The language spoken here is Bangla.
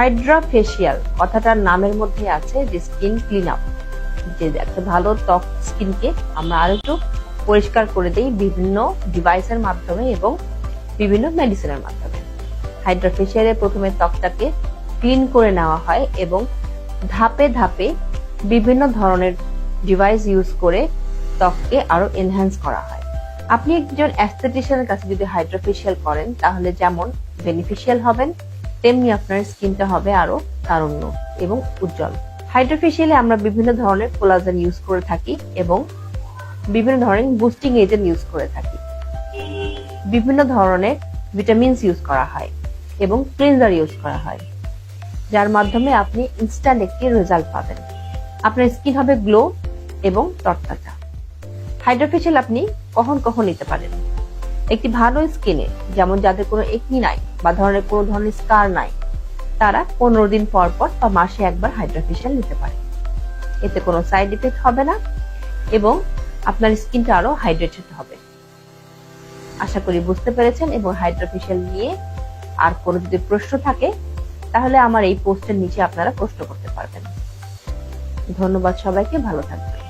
হাইড্রা ফেসিয়াল কথাটার নামের মধ্যে আছে যে স্কিন ক্লিন আপ, যে একটা ভালো ত্বক স্কিনকে আমরা আরো একটু পরিষ্কার করে দেই বিভিন্ন ডিভাইসের মাধ্যমে এবং বিভিন্ন মেডিসিনের মাধ্যমে। হাইড্রা ফেসিয়ালে প্রথমে ত্বকটাকে ক্লিন করে নেওয়া হয় এবং ধাপে ধাপে বিভিন্ন ধরনের ডিভাইস ইউজ করে ত্বককে আরো এনহ্যান্স করা হয়। আপনি একজন অ্যাস্থেটিশিয়ানের কাছে যদি হাইড্রা ফেসিয়াল করেন তাহলে যেমন বেনিফিশিয়াল হবেন, তেমনি আপনার স্কিনটা হবে আরো তারুণ্য এবং উজ্জ্বল। হাইড্রা ফেসিয়ালে আমরা বিভিন্ন ধরনের কোলাজেন ইউজ করে থাকি এবং বিভিন্ন ধরনের বুস্টিং এজেন্ট ইউজ করে থাকি, বিভিন্ন ধরনের ভিটামিনস ইউজ করা হয় এবং ক্লিনজার ইউজ করা হয়, যার মাধ্যমে আপনি ইনস্ট্যান্ট একটি রেজাল্ট পাবেন। আপনার স্কিন হবে গ্লো এবং তরতাজা। হাইড্রা ফেসিয়াল আপনি কখন কখন নিতে পারেন? একটি ভালো স্কিনে, যেমন যাদের কোনো একনি নাই বা কোনো ধরনের স্কার নাই, তারা 15 দিন পর পর বা মাসে একবার হাইড্রা ফেসিয়াল নিতে পারে। এতে কোনো সাইড ইফেক্ট হবে না এবং আপনার স্কিনটা আরো হাইড্রেটেড হবে। আশা করি বুঝতে পেরেছেন এবং হাইড্রা ফেসিয়াল নিয়ে আর কোনো যদি প্রশ্ন থাকে তাহলে আমার এই পোস্টের নিচে আপনারা প্রশ্ন করতে পারবেন। ধন্যবাদ সবাইকে, ভালো থাকবেন।